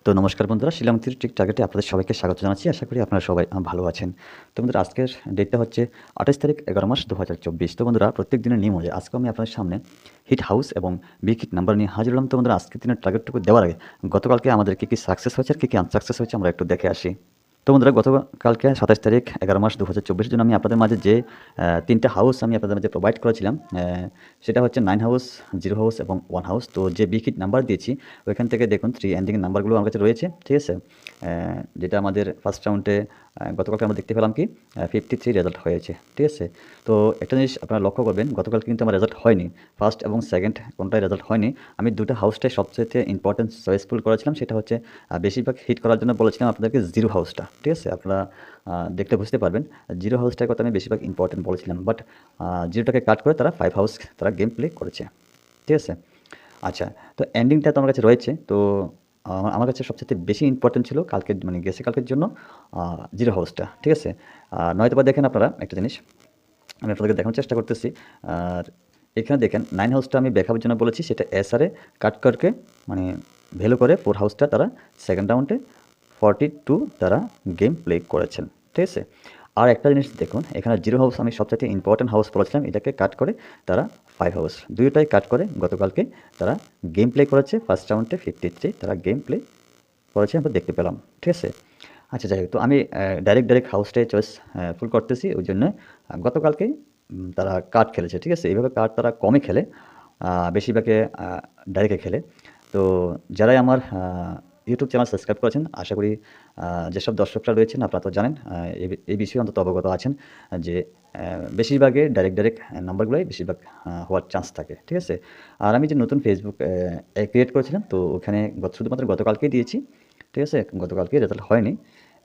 তো নমস্কার বন্ধুরা, শিলং ট্রিক টার্গেটে আপনাদের সবাইকে স্বাগত জানাচ্ছি। আশা করি আপনারা সবাই ভালো আছেন। তো বন্ধুরা, আজকের ডেটটা হচ্ছে ২৮ তারিখ ১১ মাস ২০২৪। তো বন্ধুরা, প্রত্যেক দিনের নিয়ম অনুযায়ী আজকে আমি আপনাদের সামনে হিট হাউস এবং বিগ হিট নাম্বার নিয়ে হাজির হলাম। তো বন্ধুরা, আজকের দিনের টার্গেটটুকু দেওয়ার আগে গতকালকে আমাদের কী সাকসেস হয়েছে আর কী আনসাকসেস হয়েছে আমরা একটু দেখে আসি। তো বন্ধুরা, গতকালকে ২৭ তারিখ ১১ মাস ২০২৪-এর জন্য আমি আপনাদের মাঝে যে ৩টা হাউস আমি আপনাদের মাঝে প্রোভাইড করেছিলাম, সেটা হচ্ছে 9 হাউস, 0 হাউস এবং 1 হাউস। তো যে বিগ হিট নাম্বার দিয়েছি ওইখান থেকে দেখুন 3 এন্ডিং এর নাম্বারগুলো আমার কাছে রয়েছে, ঠিক আছে? যেটা আমাদের ফার্স্ট রাউন্ডে গতকালকে আমরা দেখতে পেলাম কি 53 রেজাল্ট হয়েছে, ঠিক আছে? তো একটা জিনিস আপনারা লক্ষ্য করবেন, গতকালকে কিন্তু আমার রেজাল্ট হয়নি। ফার্স্ট এবং সেকেন্ড কোনটাই রেজাল্ট হয়নি। আমি দুটো হাউসটাই সবচেয়ে ইম্পর্টেন্ট চয়েসফুল করেছিলাম। সেটা হচ্ছে বেশিরভাগ হিট করার জন্য বলেছিলাম আপনাদেরকে 0 হাউসটা, ঠিক আছে? আপনারা দেখলে বুঝতে পারবেন 0 হাউসটার কথা আমি বেশিরভাগ ইম্পর্টেন্ট বলেছিলাম। বাট 0টাকে কাট করে তারা 5 হাউস তারা গেম প্লে করেছে, ঠিক আছে? আচ্ছা, তো এন্ডিংটা তো আমার কাছে রয়েছে। তো আমার কাছে সবচাইতে বেশি ইম্পর্টেন্ট ছিল কালকের মানে কালকের জন্য 0 হাউসটা, ঠিক আছে? নয়তোবা দেখেন আপনারা একটা জিনিস আমি আপনাদেরকে দেখানোর চেষ্টা করতেছি। আর এখানে দেখেন 9 হাউসটা আমি দেখাবার জন্য বলেছি, সেটা এসআরে কাট করকে মানে ভ্যালু করে 4 হাউসটা তারা সেকেন্ড রাউন্ডে 42 তারা গেম প্লে করেছেন, ঠিক আছে? আর একটা জিনিস দেখুন, এখানে 0 হাউস আমি সবচাইতে ইম্পর্টেন্ট হাউস বলেছিলাম, এটাকে কাট করে তারা 5 হাউস দুইটাই কাট করে গতকালকে তারা গেম প্লে করেছে। ফার্স্ট রাউন্ডে 53 তারা গেম প্লে করেছে আমরা দেখতে পেলাম, ঠিক আছে? আচ্ছা, যাই হোক, তো আমি ডাইরেক্ট হাউসটাই চয়েস ফুল করতেছি। ওই জন্য গতকালকে তারা কার্ড খেলেছে, ঠিক আছে? এইভাবে কার্ড তারা কমই খেলে, বেশিরভাগে ডাইরেক্টে খেলে। তো যারাই আমার ইউটিউব চ্যানেল সাবস্ক্রাইব করেছেন, আশা করি যেসব দর্শকরা রয়েছেন আপনারা তো জানেন, এই বিষয়ে অন্তত অবগত আছেন যে বেশিরভাগে ডাইরেক্ট নাম্বারগুলোই বেশিরভাগ হওয়ার চান্স থাকে, ঠিক আছে? আর আমি যে নতুন ফেসবুক ক্রিয়েট করেছিলাম, তো ওখানে শুধুমাত্র গতকালকেই দিয়েছি, ঠিক আছে? গতকালকে রেজাল্ট হয়নি।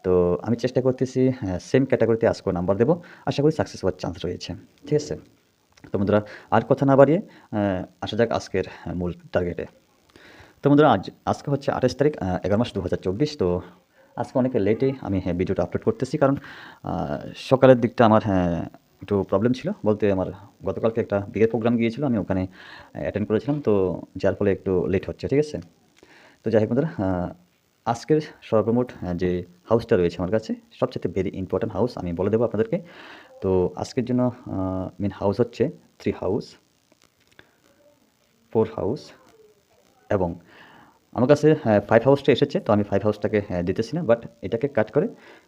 তো আমি চেষ্টা করতেছি সেম ক্যাটাগরিতে আজকেও নাম্বার দেবো। আশা করি সাকসেস হওয়ার চান্স রয়েছে, ঠিক আছে? তো বন্ধুরা, আর কথা না বাড়িয়ে আসা যাক আজকের মূল টার্গেটে। তো বন্ধুরা, আজকে হচ্ছে ২৮ তারিখ ১১ মাস ২০২৪। তো আজকে অনেক লেটেই আমি ভিডিওটা আপলোড করতেছি, কারণ সকালের দিকটা আমার একটু প্রবলেম ছিল। বলতে আমার গতকালকে একটা বিয়ের প্রোগ্রাম গিয়েছিল, আমি ওখানে অ্যাটেন্ড করেছিলাম, তো যার ফলে একটু লেট হচ্ছে, ঠিক আছে? তো যাই হোক বন্ধুরা, আজকের সর্বমোট যে হাউসটা রয়েছে আমার কাছে সবচেয়ে ভেরি ইম্পর্ট্যান্ট হাউস আমি বলে দেবো আপনাদেরকে। তো আজকের জন্য মেন হাউস হচ্ছে 3 হাউস, 4 হাউস এবং আমার কাছে 5 হাউসটা এসেছে। তো আমি 5 হাউসটাকে দিতেছি না, বাট এটাকে কাট করে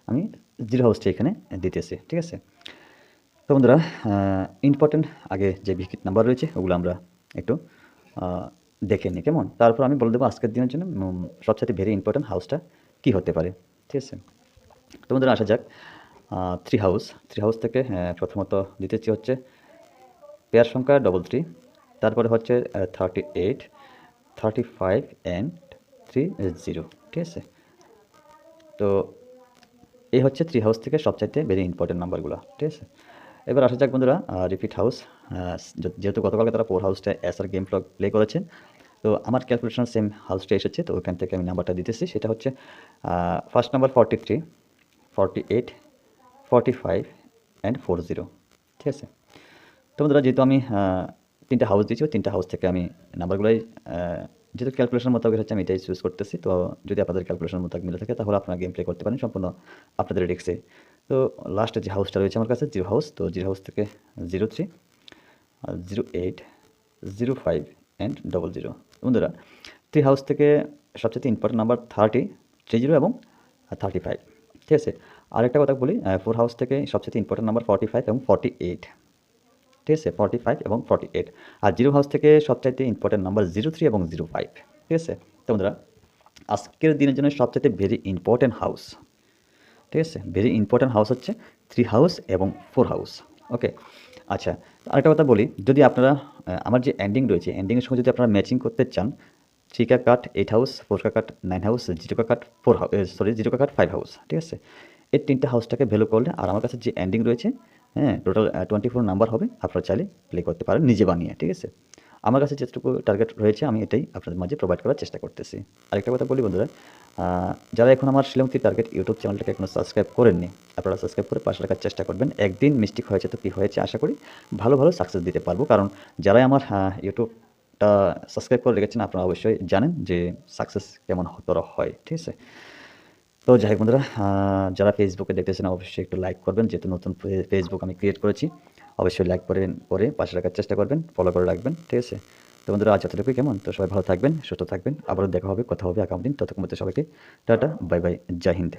আমি 0 হাউসটা এখানে দিতেছি, ঠিক আছে? তো বন্ধুরা, ইম্পর্টেন্ট আগে যে বিকিট নাম্বার রয়েছে ওগুলো আমরা একটু দেখে নিই, কেমন? তারপর আমি বলে দেবো আজকের দিনের জন্য সবচেয়ে ভেরি ইম্পর্টেন্ট হাউসটা কী হতে পারে, ঠিক আছে? তো বন্ধুরা, আসা যাক 3 হাউস। 3 হাউস থেকে প্রথমত দিতেছি হচ্ছে পেয়ার সংখ্যা 33, তারপরে হচ্ছে 38, 35 অ্যান্ড 30, ঠিক আছে? তো এই হচ্ছে 3 হাউস থেকে সবচাইতে ভেরি ইম্পর্টেন্ট নাম্বারগুলো, ঠিক আছে? এবার আসা যাক বন্ধুরা রিপিট হাউস। যেহেতু গতকালকে তারা 4 হাউসটা এসআর গেম প্লে করেছেন, তো আমার ক্যালকুলেশন সেম হাউসটা এসেছে, তো ওখান থেকে আমি নাম্বারটা দিতেছি। সেটা হচ্ছে ফার্স্ট নাম্বার 43, 48, 45 অ্যান্ড 40, ঠিক আছে? তো বন্ধুরা, যেহেতু আমি 3টা হাউস দিয়েছি, ওই 3টা হাউস থেকে আমি নাম্বারগুলোই যেহেতু ক্যালকুলেশন মোতাবেক হচ্ছে আমি এটাই চুজ করতেছি। তো যদি আপনাদের ক্যালকুলেশন মোতাবেক মিলে থাকে তাহলে আপনারা গেম প্লে করতে পারেন সম্পূর্ণ আপনাদের রিস্কে। তো লাস্টে যে হাউসটা রয়েছে আমার কাছে 0 হাউস, তো 0 হাউস থেকে 03, 08, 05 অ্যান্ড 00। বন্ধুরা, 3 হাউস থেকে সবচেয়ে ইম্পর্টেন্ট নাম্বার 30, এবং 35, ঠিক আছে? আরেকটা কথা বলি, 4 হাউস থেকে সবচেয়ে ইম্পর্টেন্ট নাম্বার 45 এবং 48, ঠিক আছে? 45 এবং 48। আর 0 হাউস থেকে সবচাইতে ইম্পর্টেন্ট নাম্বার 03 এবং 05, ঠিক আছে? তো বন্ধুরা, আজকের দিনের জন্য সবচাইতে ভেরি ইম্পর্টেন্ট হাউস, ঠিক আছে? ভেরি ইম্পর্টেন্ট হাউস হচ্ছে 3 হাউস এবং 4 হাউস, ওকে? আচ্ছা, আরেকটা কথা বলি, যদি আপনারা আমার যে এন্ডিং রয়েছে, এন্ডিংয়ের সঙ্গে যদি আপনারা ম্যাচিং করতে চান, 3 কা কাট 8 হাউস, 4 কা কাট 9 হাউস, 0 কা কাট 4 হাউস, 0 কা কাট 5 হাউস, ঠিক আছে? এই 3টে হাউসটাকে ভ্যালু করলে আর আমার কাছে যে এন্ডিং রয়েছে, টোটাল 24 নাম্বার হবে। আপনারা চাইলে প্লে করতে পারেন নিজে বানিয়ে, ঠিক আছে? আমার কাছে যেটুকু টার্গেট রয়েছে আমি এটাই আপনাদের মাঝে প্রোভাইড করার চেষ্টা করতেছি। আরেকটা কথা বলি বন্ধুরা, যারা এখন আমার শিলং টার্গেট ইউটিউব চ্যানেলটাকে এখনও সাবস্ক্রাইব করেননি, আপনারা সাবস্ক্রাইব করে পাশে রাখার চেষ্টা করবেন। একদিন মিস্টেক হয়েছে তো কী হয়েছে, আশা করি ভালো সাকসেস দিতে পারবো। কারণ যারাই আমার ইউটিউব টা সাবস্ক্রাইব করে রেখেছেন, আপনারা অবশ্যই জানেন যে সাকসেস কেমন হতর হয়। ঠিক আছে? তো যাই হোক বন্ধুরা, যারা ফেসবুকে দেখতেছেন অবশ্যই একটু লাইক করবেন। যেহেতু নতুন ফেসবুক আমি ক্রিয়েট করেছি। অবশ্যই লাইক করে পাশে রাখার চেষ্টা করবেন, ফলো করে রাখবেন। ঠিক আছে? তো বন্ধুরা আজ এতটুকুই কেমন? তো সবাই ভালো থাকবেন, সুস্থ থাকবেন। আবারও দেখা হবে, কথা হবে আগামী দিন। ততক্ষণ পর্যন্ত সবাইকে টাটা, বাই বাই, জয় হিন্দ।